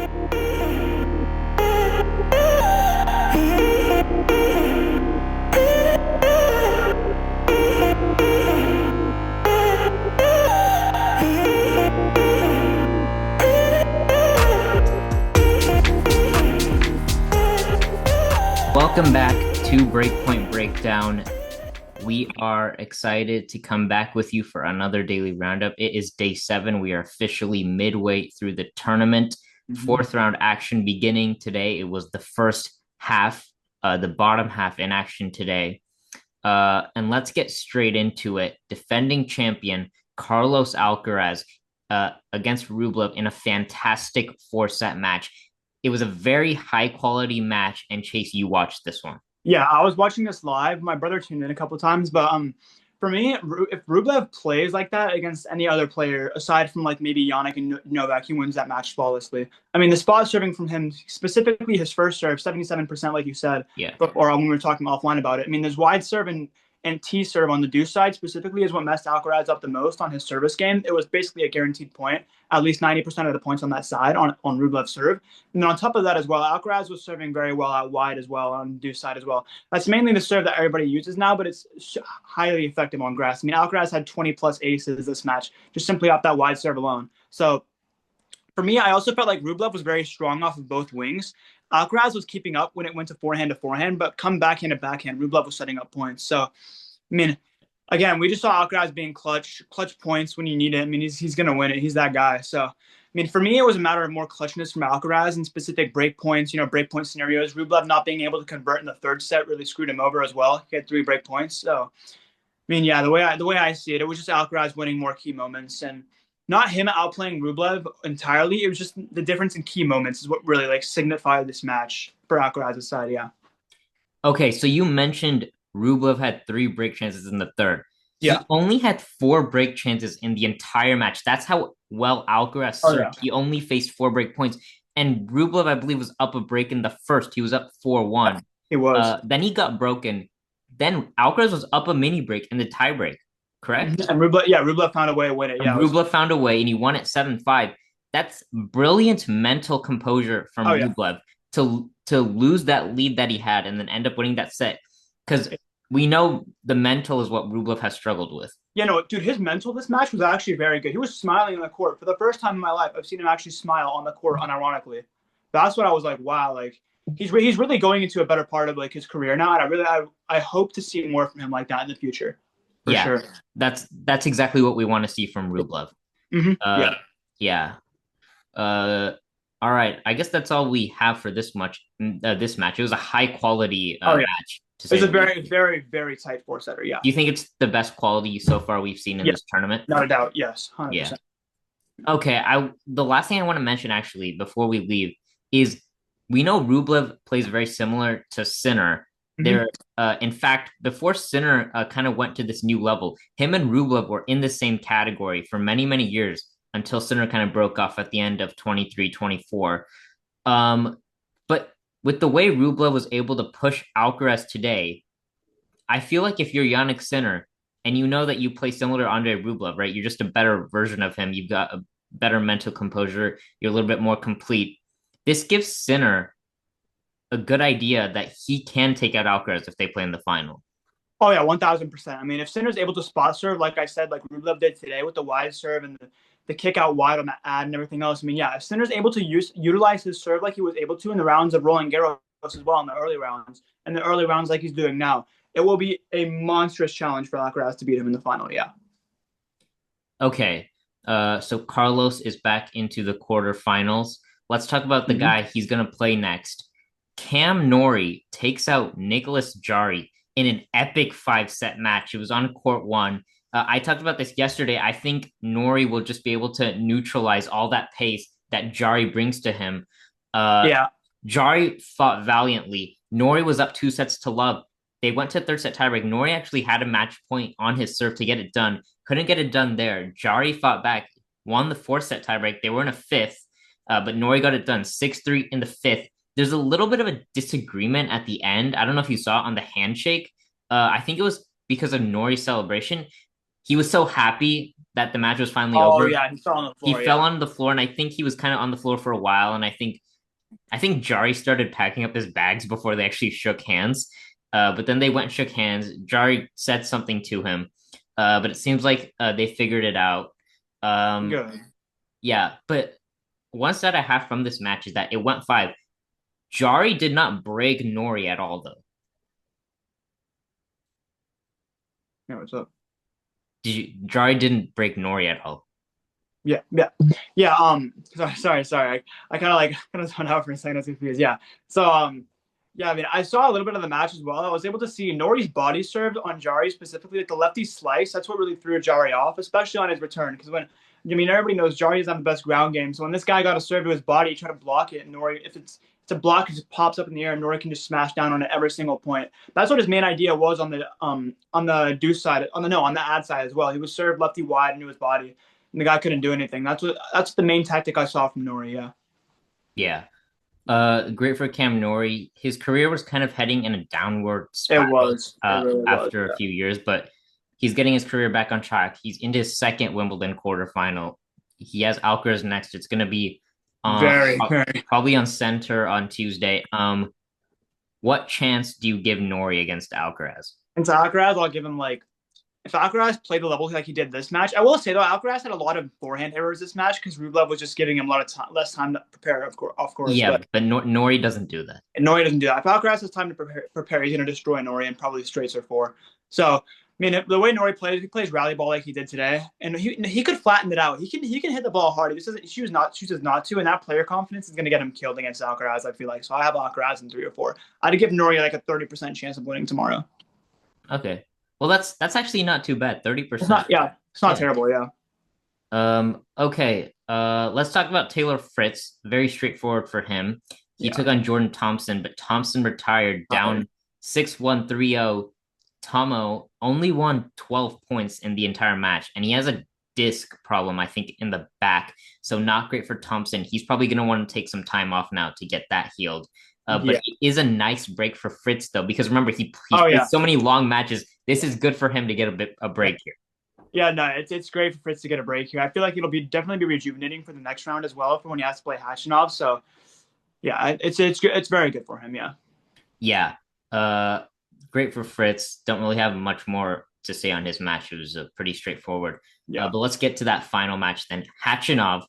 Welcome back to Breakpoint Breakdown. We are excited to come back with you for another daily roundup. It is day 7. We are officially midway through the tournament. Fourth round action beginning today. It was the first half, the bottom half in action today. And let's get straight into it. Defending champion Carlos Alcaraz against Rublev in a fantastic 4-set match. It was a very high quality match, and Chase, you watched this one. Yeah, I was watching this live. My brother tuned in a couple of times, but for me, if Rublev plays like that against any other player, aside from like maybe Yannick and Novak, he wins that match flawlessly. I mean, the spot serving from him, specifically his first serve, 77%, like you said, yeah. Or when we were talking offline about it. I mean, there's wide serve and T serve on the deuce side specifically is what messed Alcaraz up the most on his service game. It was basically a guaranteed point, at least 90% of the points on that side on Rublev's serve. And then on top of that as well, Alcaraz was serving very well out wide as well on the deuce side as well. That's mainly the serve that everybody uses now, but it's highly effective on grass. I mean, Alcaraz had 20 plus aces this match, just simply off that wide serve alone. So for me, I also felt like Rublev was very strong off of both wings. Alcaraz was keeping up when it went to forehand, but come backhand to backhand, Rublev was setting up points. So, I mean, again, we just saw Alcaraz being clutch points when you need it. I mean, he's going to win it. He's that guy. So, I mean, for me, it was a matter of more clutchness from Alcaraz in specific break points, break point scenarios. Rublev not being able to convert in the third set really screwed him over as well. He had 3 break points. So, I mean, yeah, the way I see it, it was just Alcaraz winning more key moments and not him outplaying Rublev entirely. It was just the difference in key moments is what really like signified this match for Alcaraz's side. Yeah. Okay, so you mentioned Rublev had 3 break chances in the third. Yeah. He only had 4 break chances in the entire match. That's how well Alcaraz served. Yeah. He only faced 4 break points. And Rublev, I believe, was up a break in the first. He was up 4-1. He was. Then he got broken. Then Alcaraz was up a mini break in the tie break, correct? And Rublev found a way to win it. Yeah, Rublev found a way, and he won it 7-5. That's brilliant mental composure from Rublev to lose that lead that he had and then end up winning that set. Because we know the mental is what Rublev has struggled with. Yeah, no, dude, his mental this match was actually very good. He was smiling on the court. For the first time in my life, I've seen him actually smile on the court unironically. That's what I was like, wow, like he's really going into a better part of like his career now, and I hope to see more from him like that in the future. For sure. That's exactly what we want to see from Rublev. Yeah. All right. I guess that's all we have for this match. It was a high quality match. It's a very, very, very tight 4-setter. Yeah. Do you think it's the best quality so far we've seen in this tournament? Not a doubt. Yes. 100%. Yeah. Okay. The last thing I want to mention actually before we leave is we know Rublev plays very similar to Sinner. There, in fact, before Sinner kind of went to this new level, him and Rublev were in the same category for many, many years until Sinner kind of broke off at the end of 23-24. But with the way Rublev was able to push Alcaraz today, I feel like if you're Yannick Sinner and you know that you play similar to Andrey Rublev, right? You're just a better version of him. You've got a better mental composure. You're a little bit more complete. This gives Sinner a good idea that he can take out Alcaraz if they play in the final. Oh yeah, 1,000%. I mean, if Sinner's able to spot serve, like I said, like Rublev did today with the wide serve and the kick out wide on the ad and everything else. I mean, yeah, if Sinner's able to utilize his serve like he was able to in the rounds of Roland Garros as well in the early rounds like he's doing now, it will be a monstrous challenge for Alcaraz to beat him in the final. Yeah. Okay. So Carlos is back into the quarterfinals. Let's talk about the guy he's going to play next. Cam Norrie takes out Nicholas Jarry in an epic 5-set match. It was on court 1. I talked about this yesterday. I think Norrie will just be able to neutralize all that pace that Jarry brings to him. Jarry fought valiantly. Norrie was up 2-0. They went to 3rd set tiebreak. Norrie actually had a match point on his serve to get it done. Couldn't get it done there. Jarry fought back, won the 4th-set tiebreak. They were in a 5th, but Norrie got it done 6-3 in the 5th. There's a little bit of a disagreement at the end. I don't know if you saw it on the handshake. I think it was because of Norrie's celebration. He was so happy that the match was finally Oh over. yeah, he fell on the He floor. fell Yeah. on the floor, and I think he was kind of on the floor for a while. And I think Jarry started packing up his bags before they actually shook hands. But then they went and shook hands. Jarry said something to him, but it seems like they figured it out. Um, Good. yeah, but one side I have from this match is that it went five. Jarry did not break Norrie at all, though. Yeah, what's up? Jarry didn't break Norrie at all. Yeah, yeah, yeah. Sorry. I kind of zoned out for a second. I was confused. Yeah. So yeah. I mean, I saw a little bit of the match as well. I was able to see Norrie's body served on Jarry specifically, like the lefty slice. That's what really threw Jarry off, especially on his return. Because I mean, everybody knows Jarry doesn't have the best ground game. So when this guy got a serve to his body, he tried to block it. And Norrie, if it's a block, it just pops up in the air, and Norrie can just smash down on it every single point. That's what his main idea was on the deuce side, on the ad side as well. He was served lefty wide into his body, and the guy couldn't do anything. That's the main tactic I saw from Norrie. Yeah, Yeah. Great for Cam Norrie. His career was kind of heading in a downward it spiral was. It really was. after a Yeah. few years, but he's getting his career back on track. He's into his second Wimbledon quarterfinal. He has Alcaraz next. It's going to be Very, very. probably on center on Tuesday. What chance do you give Norrie against Alcaraz? And to Alcaraz, I'll give him like if Alcaraz played the level like he did this match. I will say though, Alcaraz had a lot of forehand errors this match because Rublev was just giving him a lot of less time to prepare. Of course, Yeah, but but Norrie doesn't do that. Norrie doesn't do that. If Alcaraz has time to prepare, he's going to destroy Norrie and probably straights or four. So, I mean, the way Norrie plays, he plays rally ball like he did today, and he could flatten it out. He can hit the ball hard. He just doesn't chooses not to, and that player confidence is going to get him killed against Alcaraz. I feel like so. I have Alcaraz in 3 or 4. I'd give Norrie like a 30% chance of winning tomorrow. Okay. Well, that's actually not too bad. It's 30%. not, yeah, it's not Yeah. terrible. Yeah, Okay. Let's talk about Taylor Fritz. Very straightforward for him. He yeah. took on Jordan Thompson, but Thompson retired down 6-1, 3-0. Tomo only won 12 points in the entire match, and he has a disc problem, I think, in the back. So not great for Thompson. He's probably going to want to take some time off now to get that healed. But Yeah. it is a nice break for Fritz, though, because remember, he Oh played yeah. so many long matches. This is good for him to get a break here. Yeah, no, it's great for Fritz to get a break here. I feel like it'll be definitely be rejuvenating for the next round as well for when he has to play Khachanov. So yeah, it's very good for him. Yeah. Yeah. Uh, Great for Fritz. Don't really have much more to say on his match. It was pretty straightforward. Yeah. But let's get to that final match then. Khachanov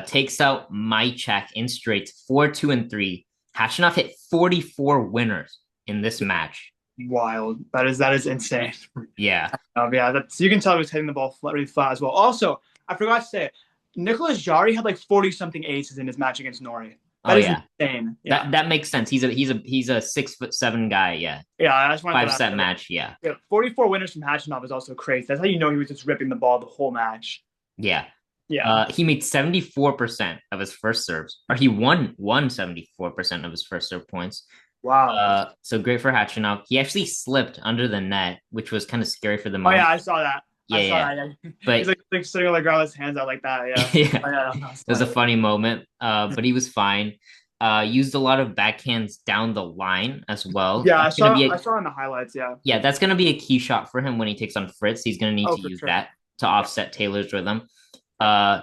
takes out Mychak in straights 4-2 and 3. Khachanov hit 44 winners in this match. Wild. That is insane. Yeah. Yeah, that's you can tell he was hitting the ball really flat as well. Also, I forgot to say, Nicholas Jarry had like 40 something aces in his match against Norrie. Oh That is yeah. insane. Yeah. That makes sense. He's a 6'7" guy. Yeah. Yeah, I just wanted 5 set match. Yeah. Yeah, 44 winners from Khachanov is also crazy. That's how you know he was just ripping the ball the whole match. Yeah. Yeah. He made 74% of his first serves, or he won 74% of his first serve points. Wow. So great for Khachanov. He actually slipped under the net, which was kind of scary for the Oh moment. yeah, I saw that. Yeah, I saw yeah. that. Yeah. But He's like sitting on the ground with his hands out like that. Yeah. yeah, Oh, yeah, it was a funny moment. But he was fine. Used a lot of backhands down the line as well. Yeah, That's gonna be I saw in the highlights. Yeah. yeah, that's gonna be a key shot for him when he takes on Fritz. He's gonna need Oh, to for use sure. that to offset Taylor's rhythm. Uh,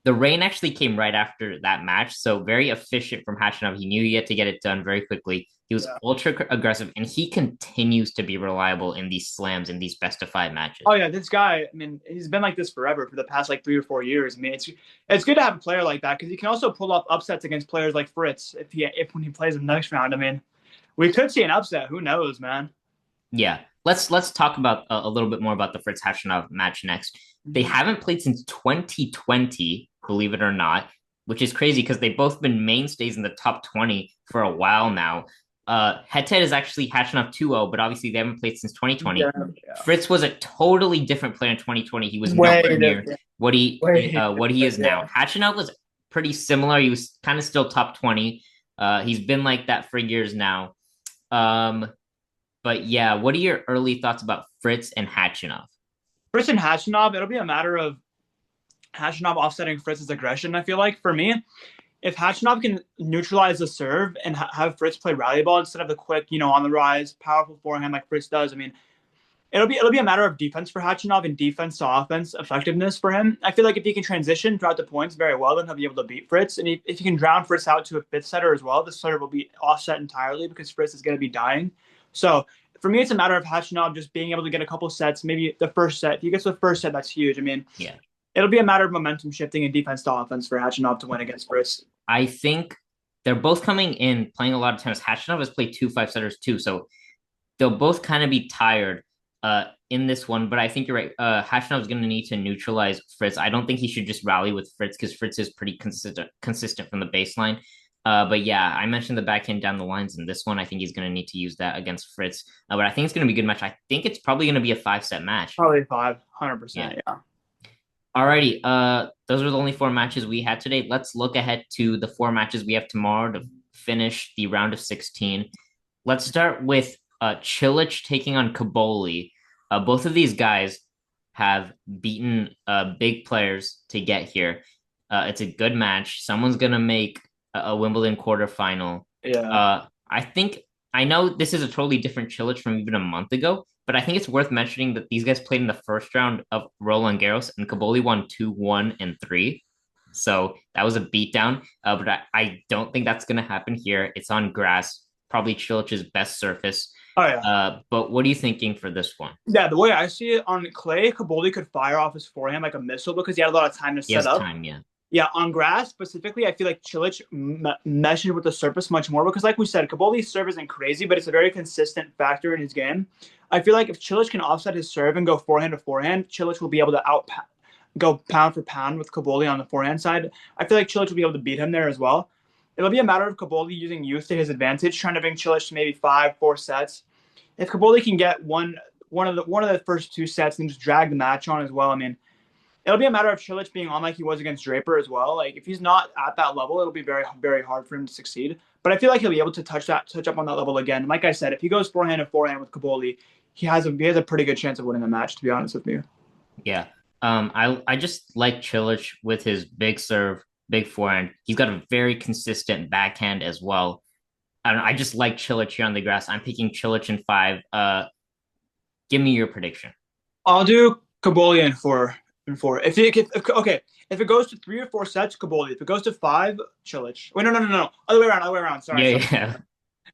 the rain actually came right after that match, so very efficient from Khachanov. He knew he had to get it done very quickly. He was ultra aggressive, and he continues to be reliable in these slams, in these best of 5 matches. Oh yeah, this guy. I mean, he's been like this forever for the past like 3 or 4 years. I mean, it's good to have a player like that because he can also pull off upsets against players like Fritz if when he plays him next round. I mean, we could see an upset. Who knows, man? Yeah, let's talk about a little bit more about the Fritz Khachanov match next. They haven't played since 2020, believe it or not, which is crazy because they've both been mainstays in the top 20 for a while now. Head-to-head is actually Khachanov 2-0, but obviously they haven't played since 2020. Yeah. Fritz was a totally different player in 2020. He was Way nowhere near different. what he is now. Yeah. Khachanov was pretty similar. He was kind of still top 20. He's been like that for years now. But yeah, what are your early thoughts about Fritz and Khachanov? Fritz and Khachanov, it'll be a matter of Khachanov offsetting Fritz's aggression. I feel like for me, if Khachanov can neutralize the serve and have Fritz play rally ball instead of the quick, on the rise, powerful forehand like Fritz does, I mean, It'll be a matter of defense for Khachanov and defense to offense effectiveness for him. I feel like if he can transition throughout the points very well, then he'll be able to beat Fritz. And if he can drown Fritz out to a fifth setter as well, the setter will be offset entirely because Fritz is going to be dying. So for me, it's a matter of Khachanov just being able to get a couple sets, maybe the first set. If he gets the first set, that's huge. I mean, Yeah. it'll be a matter of momentum shifting and defense to offense for Khachanov to win against Fritz. I think they're both coming in playing a lot of tennis. Khachanov has played two five setters too, so they'll both kind of be tired in this one. But I think you're right. Khachanov is going to need to neutralize Fritz. I don't think he should just rally with Fritz because Fritz is pretty consistent from the baseline. But yeah, I mentioned the backhand down the lines in this one. I think he's going to need to use that against Fritz. But I think it's going to be a good match. I think it's probably going to be a 5-set match. Probably 500%. Yeah. Yeah. Alrighty, those are the only four matches we had today. Let's look ahead to the four matches we have tomorrow to finish the round of 16. Let's start with Cilic taking on Kaboli. Both of these guys have beaten big players to get here. It's a good match. Someone's gonna make a Wimbledon quarterfinal. Yeah. I know this is a totally different Cilic from even a month ago, but I think it's worth mentioning that these guys played in the first round of Roland Garros, and Kaboli won 2-1 and 3. So that was a beatdown. But I don't think that's going to happen here. It's on grass, probably Cilic's best surface. Oh yeah. But what are you thinking for this one? Yeah, the way I see it on clay, Kaboli could fire off his forehand like a missile because he had a lot of time to set up. Time, yeah. Yeah, on grass specifically, I feel like Cilic meshes with the surface much more because, like we said, Kaboli's serve isn't crazy, but it's a very consistent factor in his game. I feel like if Cilic can offset his serve and go forehand to forehand, Cilic will be able to go pound for pound with Kaboli on the forehand side. I feel like Cilic will be able to beat him there as well. It'll be a matter of Kaboli using youth to his advantage, trying to bring Cilic to maybe 5-4 sets. If Kaboli can get one of the first two sets and just drag the match on as well, I mean, it'll be a matter of Cilic being on like he was against Draper as well. Like if he's not at that level, it'll be very, very hard for him to succeed. But I feel like he'll be able to touch up on that level again. And like I said, if he goes forehand to forehand with Kaboli, he has a pretty good chance of winning the match, to be honest with you. Yeah. I just like Cilic with his big serve, big forehand. He's got a very consistent backhand as well. I just like Cilic here on the grass. I'm picking Cilic in 5. Give me your prediction. I'll do Kaboli in 4. If it goes to 3 or 4 sets, Kaboli. If it goes to 5, Cilic. Wait, no. Other way around. Sorry. Yeah.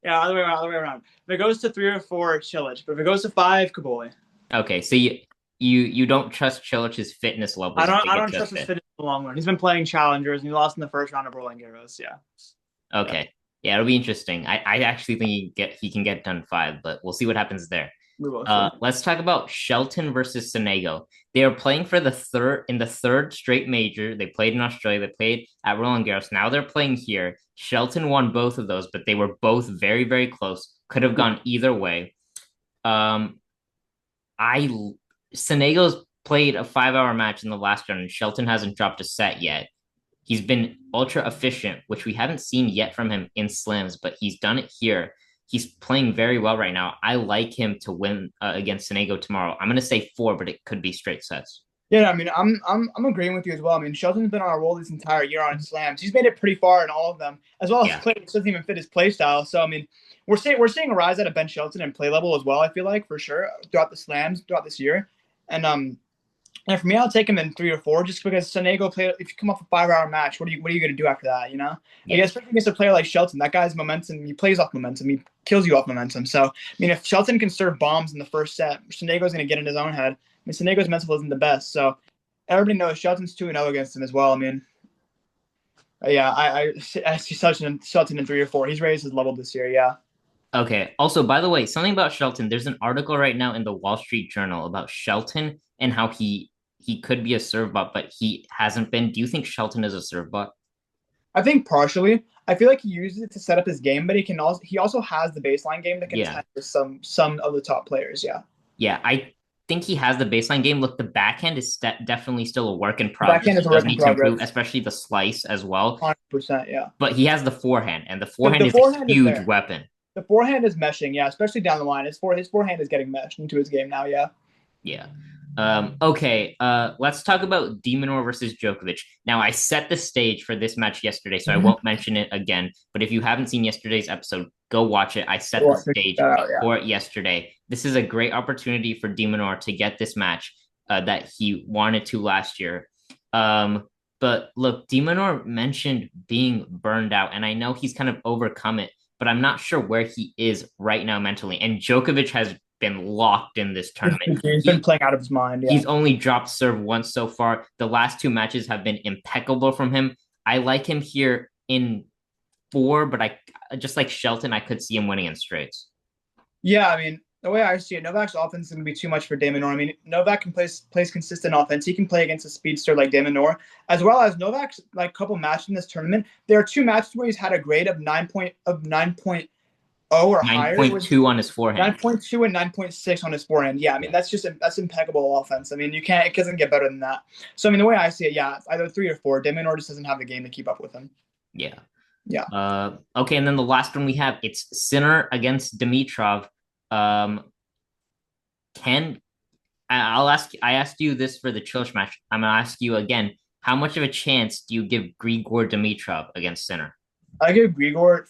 Yeah, other way around. If it goes to 3 or 4, Cilic. But if it goes to 5, Kaboli. Okay, so you don't trust Cilic's fitness levels. I don't trust his fitness in the long run. He's been playing challengers and he lost in the first round of Roland Garros. Yeah. Okay. Yeah, it'll be interesting. I actually think he can get done 5, but we'll see what happens there. Let's talk about Shelton versus Sonego. They are playing for the third straight major. They played in Australia. They played at Roland Garros. Now they're playing here. Shelton won both of those, but they were both very, very close. Could have gone either way. Sonego's played a 5-hour match in the last round, and Shelton hasn't dropped a set yet. He's been ultra efficient, which we haven't seen yet from him in slams, but he's done it here. He's playing very well right now. I like him to win against Sonego tomorrow. I'm going to say 4, but it could be straight sets. Yeah, I mean, I'm agreeing with you as well. I mean, Shelton's been on a roll this entire year on slams. He's made it pretty far in all of them, as well as play doesn't even fit his play style. So I mean, we're seeing a rise out of Ben Shelton and play level as well. I feel like for sure throughout the slams throughout this year, and for me, I'll take him in 3 or 4 just because Sonego play. If you come off a 5-hour match, what are you going to do after that? You know, I guess especially against a player like Shelton, that guy's momentum. He plays off momentum. He kills you off momentum. So I mean, if Shelton can serve bombs in the first set, Sonego's going to get in his own head. I mean, Sonego's mental isn't the best, so everybody knows Shelton's 2-0 against him as well. I mean, yeah, I see Shelton in 3 or 4. He's raised his level this year. Yeah. Okay. Also, by the way, something about Shelton. There's an article right now in the Wall Street Journal about Shelton and how he could be a serve bot, but he hasn't been. Do you think Shelton is a serve bot? I think partially. I feel like he uses it to set up his game, but he also has the baseline game that can contend with some of the top players. Yeah. Yeah, I think he has the baseline game. Look, the backhand is definitely still a work in progress. Backhand is a work in progress, improve, especially the slice as well. 100%, yeah. But he has the forehand, and the forehand is a huge weapon. The forehand is meshing, yeah, especially down the line. His forehand is getting meshed into his game now, yeah. Yeah. Okay, let's talk about de Minaur versus Djokovic. Now, I set the stage for this match yesterday, so I won't mention it again. But if you haven't seen yesterday's episode, go watch it. I set the stage for it yesterday. this is a great opportunity for de Minaur to get this match that he wanted to last year. But look, de Minaur mentioned being burned out, and I know he's kind of overcome it, but I'm not sure where he is right now mentally. And Djokovic has been locked in this tournament. He's been playing out of his mind. Yeah. He's only dropped serve once so far. The last two matches have been impeccable from him. I like him here in four, but I just like Shelton, I could see him winning in straights. Yeah, I mean, the way I see it, Novak's offense is going to be too much for de Minaur. I mean, Novak can plays consistent offense. He can play against a speedster like de Minaur, as well as Novak's like couple matches in this tournament. There are two matches where he's had a grade of 9.0 or higher. 9.2 on his forehand. 9.2 and 9.6 on his forehand. Yeah, I mean that's impeccable offense. I mean it doesn't get better than that. So I mean the way I see it, yeah, either 3 or 4. de Minaur just doesn't have the game to keep up with him. Yeah. Yeah. Okay, and then the last one we have, it's Sinner against Dimitrov. I asked you this for the Chilich match. I'm gonna ask you again. How much of a chance do you give Grigor Dimitrov against Sinner? I give Grigor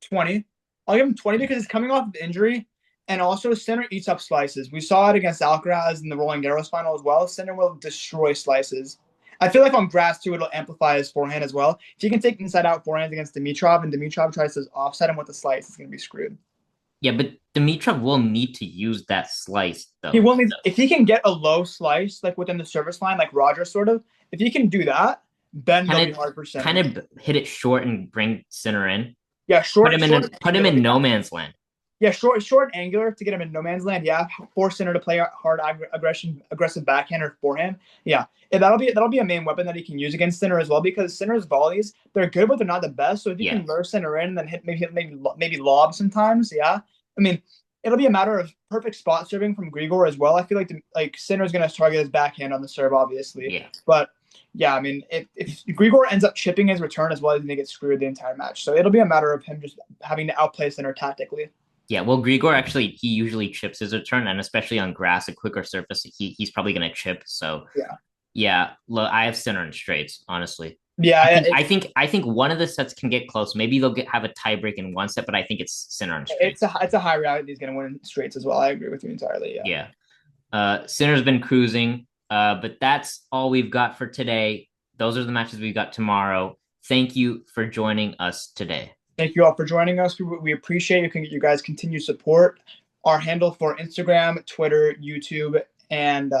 20. I'll give him 20 because he's coming off of injury, and also Sinner eats up slices. We saw it against Alcaraz in the Roland Garros final as well. Sinner will destroy slices. I feel like on grass too, it'll amplify his forehand as well. If he can take inside-out forehands against Dimitrov, and Dimitrov tries to offset him with a slice, it's going to be screwed. Yeah, but Dimitrov will need to use that slice, though. He will need, if he can get a low slice, like within the service line, like Roger sort of, if he can do that, then it'll be hard for Sinner. Kind of hit it short and bring Sinner in. Yeah, short. Put him in no man's land. Yeah, short angular to get him in no man's land. Yeah, force Sinner to play hard aggressive backhand or forehand. Yeah, that'll be a main weapon that he can use against Sinner as well, because Sinner's volleys, they're good, but they're not the best. So if you can lure Sinner in and then hit maybe lob sometimes, yeah. I mean, it'll be a matter of perfect spot serving from Grigor as well. I feel like Sinner's gonna target his backhand on the serve, obviously. Yeah. But yeah, I mean, if Grigor ends up chipping his return as well, he's gonna get screwed the entire match. So it'll be a matter of him just having to outplay Sinner tactically. Yeah, well, Grigor actually, he usually chips his return, and especially on grass, a quicker surface, he's probably going to chip. So yeah, look, I have Sinner in straights, honestly. Yeah, I think one of the sets can get close. Maybe they'll have a tiebreak in one set, but I think it's Sinner in straights. It's a high reality he's going to win in straights as well. I agree with you entirely. Yeah. Sinner's been cruising, but that's all we've got for today. Those are the matches we've got tomorrow. Thank you for joining us today. Thank you all for joining us. We appreciate you guys' continued support. Our handle for Instagram, Twitter, YouTube, and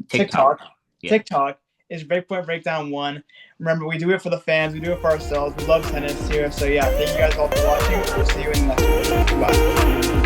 TikTok. Yeah. TikTok is Breakpoint Breakdown 1. Remember, we do it for the fans. We do it for ourselves. We love tennis here. So yeah, thank you guys all for watching. We'll see you in the next one. Bye.